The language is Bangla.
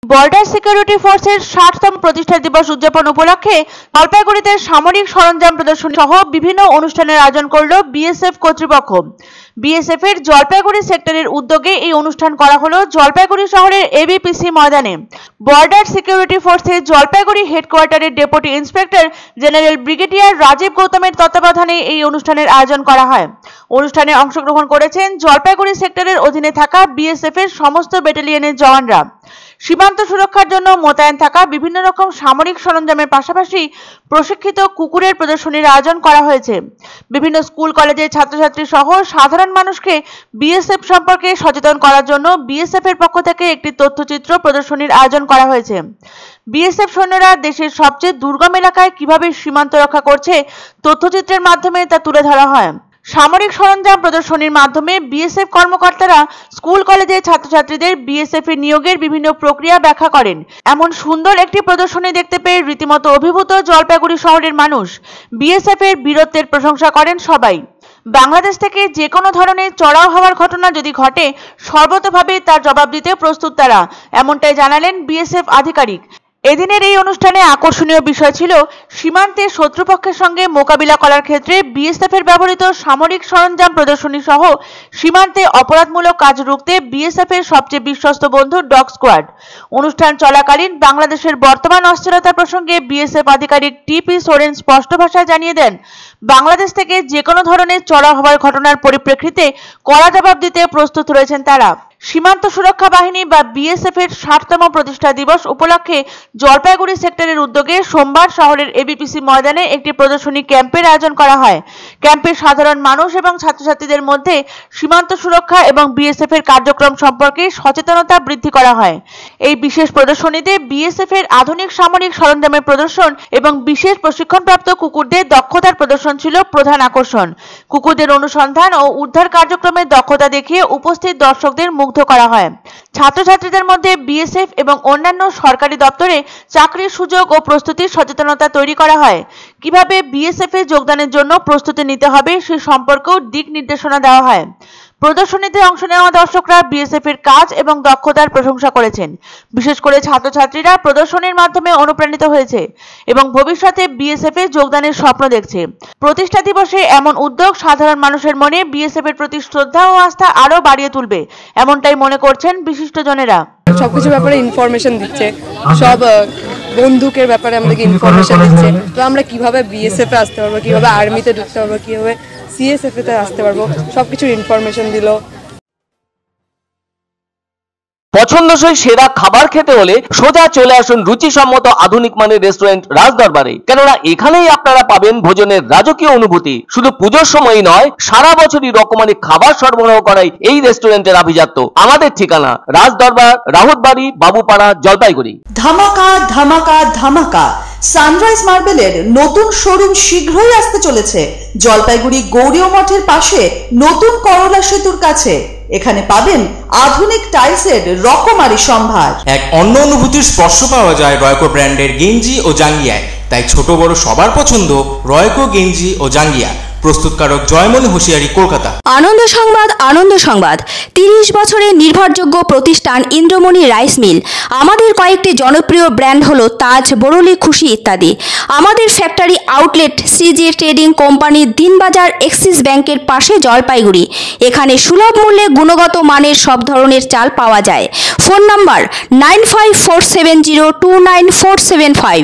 বর্ডার সিকিউরিটি ফোর্সের 60তম প্রতিষ্ঠা দিবস উদযাপন উপলক্ষে জলপাইগুড়িতে সামরিক সরঞ্জাম প্রদর্শনী সহ বিভিন্ন অনুষ্ঠানের আয়োজন করল বিএসএফ কর্তৃপক্ষ। বিএসএফ এর জলপাইগুড়ি সেক্টরের উদ্যোগে এই অনুষ্ঠান করা হলো জলপাইগুড়ি শহরের এবিপিসি ময়দানে। বর্ডার সিকিউরিটি ফোর্সের জলপাইগুড়ি হেডকোয়ার্টারের deputy inspector general brigadier Rajiv গৌতমের তত্ত্বাবধানে এই অনুষ্ঠানের আয়োজন করা হয়। অনুষ্ঠানে অংশগ্রহণ করেছেন জলপাইগুড়ি সেক্টরের অধীনে থাকা বিএসএফ এর সমস্ত ব্যাটালিয়নের জওয়ানরা। সীমান্ত সুরক্ষার জন্য মোতায়েন থাকা বিভিন্ন রকম সামরিক সরঞ্জামের পাশাপাশি প্রশিক্ষিত কুকুরের প্রদর্শনীর আয়োজন করা হয়েছে। বিভিন্ন স্কুল কলেজের ছাত্রছাত্রী সহ সাধারণ মানুষকে বিএসএফ সম্পর্কে সচেতন করার জন্য বিএসএফ এর পক্ষ থেকে একটি তথ্যচিত্র প্রদর্শনীর আয়োজন করা হয়েছে। বিএসএফ সৈন্যরা দেশের সবচেয়ে দুর্গম এলাকায় কিভাবে সীমান্ত রক্ষা করছে তথ্যচিত্রের মাধ্যমে তা তুলে ধরা হয়। সামরিক সরঞ্জাম প্রদর্শনীর মাধ্যমে বিএসএফ কর্মকর্তারা স্কুল কলেজের ছাত্রছাত্রীদের বিএসএফ এর নিয়োগের বিভিন্ন প্রক্রিয়া ব্যাখ্যা করেন। এমন সুন্দর একটি প্রদর্শনী দেখতে পেয়ে রীতিমতো অভিভূত জলপাইগুড়ি শহরের মানুষ। বিএসএফ এর বীরত্বের প্রশংসা করেন সবাই। বাংলাদেশ থেকে যে কোনো ধরনের চড়াও হওয়ার ঘটনা যদি ঘটে সর্বতোভাবে তার জবাব দিতে প্রস্তুত তারা, এমনটাই জানালেন বিএসএফ আধিকারিক। এদিনের এই অনুষ্ঠানে আকর্ষণীয় বিষয় ছিল সীমান্তে শত্রুপক্ষের সঙ্গে মোকাবিলা করার ক্ষেত্রে বিএসএফ এর ব্যবহৃত সামরিক সরঞ্জাম প্রদর্শনী সহ সীমান্তে অপরাধমূলক কাজ রুখতে বিএসএফ এর সবচেয়ে বিশ্বস্ত বন্ধু ডগ স্কোয়াড। অনুষ্ঠান চলাকালীন বাংলাদেশের বর্তমান অস্থিরতা প্রসঙ্গে বিএসএফ আধিকারিক টিপি সোরেন স্পষ্ট ভাষায় জানিয়ে দেন, বাংলাদেশ থেকে যে কোনো ধরনের চড়াও হওয়ার ঘটনার পরিপ্রেক্ষিতে কড়া জবাব দিতে প্রস্তুত রয়েছেন তারা। সীমান্ত সুরক্ষা বাহিনী বা বিএসএফ এর 60তম প্রতিষ্ঠা দিবস উপলক্ষে জলপাইগুড়ি সেক্টরের উদ্যোগে সোমবার শহরের এবিপিসি ময়দানে একটি প্রদর্শনী ক্যাম্পের আয়োজন করা হয়। ক্যাম্পে সাধারণ মানুষ এবং ছাত্রছাত্রীদের মধ্যে সীমান্ত সুরক্ষা এবং বিএসএফ এর কার্যক্রম সম্পর্কে সচেতনতা বৃদ্ধি করা হয়। এই বিশেষ প্রদর্শনীতে বিএসএফ এর আধুনিক সামরিক সরঞ্জামের প্রদর্শন এবং বিশেষ প্রশিক্ষণপ্রাপ্ত কুকুরদের দক্ষতার প্রদর্শন ছিল প্রধান আকর্ষণ। কুকুরদের অনুসন্ধান ও উদ্ধার কার্যক্রমের দক্ষতা দেখিয়ে উপস্থিত দর্শকদের মুগ্ধ করা হয়। ছাত্রছাত্রীদের মধ্যে বিএসএফ এবং অন্যান্য সরকারি দপ্তরে চাকরির সুযোগ ও প্রস্তুতির সচেতনতা তৈরি করা হয়। কিভাবে বিএসএফ এ যোগদানের জন্য প্রস্তুতি নিতে হবে সে সম্পর্কেও দিক নির্দেশনা দেওয়া হয়। প্রদর্শনীতে অংশ নেওয়া দর্শকরা বিএসএফ এর কাজ এবং দক্ষতার প্রশংসা করেছেন। বিশেষ করে ছাত্রছাত্রীরা প্রদর্শনীর মাধ্যমে অনুপ্রাণিত হয়েছে এবং ভবিষ্যতে বিএসএফ এ যোগদানের স্বপ্ন দেখছে। প্রতিষ্ঠা দিবসে এমন উদ্যোগ সাধারণ মানুষের মনে বিএসএফ এর প্রতি শ্রদ্ধা ও আস্থা আরো বাড়িয়ে তুলবে, এমনটাই মনে করছেন বিশিষ্টজনেরা। সবকিছু ব্যাপারে ইনফরমেশন দিচ্ছে, সব বন্দুকের ব্যাপারে আমাদেরকে ইনফরমেশন দিচ্ছে। তো আমরা কিভাবে বিএসএফ এ আসতে পারবো, কিভাবে আর্মিতে ঢুকতে পারবো, কিভাবে সিএসএফ তে আসতে পারবো, সবকিছুর ইনফরমেশন দিল। পছন্দসই সেরা খাবার খেতে হলে সোজা চলে আসুন রুচিসম্মত আধুনিক মানের রেস্টুরেন্ট রাজদরবারে। কেননা এখানেই আপনারা পাবেন ভোজনের রাজকীয় অনুভূতি। শুধু পুজোর সময়ই নয়, সারা বছরই রকমারি খাবার সরবরাহ করাই এই রেস্টুরেন্টের আভিজাত্য। আমাদের ঠিকানা রাজদরবার, রাহুতবাড়ি, বাবুপাড়া, জলপাইগুড়ি। ধামাকা ধামাকা ধামাকা! সানরাইজ মার্বেলের নতুন শোরুম শীঘ্রই আসতে চলেছে জলপাইগুড়ি গৌরীয় মঠের পাশে নতুন করলা সেতুর কাছে। এখানে পাবেন আধুনিক টাইলসের রকমারি সম্ভার। এক অন্য অনুভূতির স্পর্শ পাওয়া যায় রয়কো ব্র্যান্ডের গেঞ্জি ও জাঙ্গিয়ায়। তাই ছোট বড় সবার পছন্দ রয়কো গেঞ্জি ও জাঙ্গিয়া। প্রস্তুতকারক জয়মনি হোশিয়ারি, কলকাতা। আনন্দ সংবাদ, আনন্দ সংবাদ। 30 বছরের নির্ভরযোগ্য প্রতিষ্ঠান ইন্দ্রমণি রাইস মিল। আমাদের কয়েকটি জনপ্রিয় ব্র্যান্ড হলো তাজ, বরলি, খুশি ইত্যাদি। আমাদের factory outlet CG trading company, Dinbazar, axis ব্যাংকের পাশে, জলপাইগুড়ি। এখানে সুলভ মূল্যে গুণগত মানের সব ধরনের চাল পাওয়া যায়। Phone number 9547029475।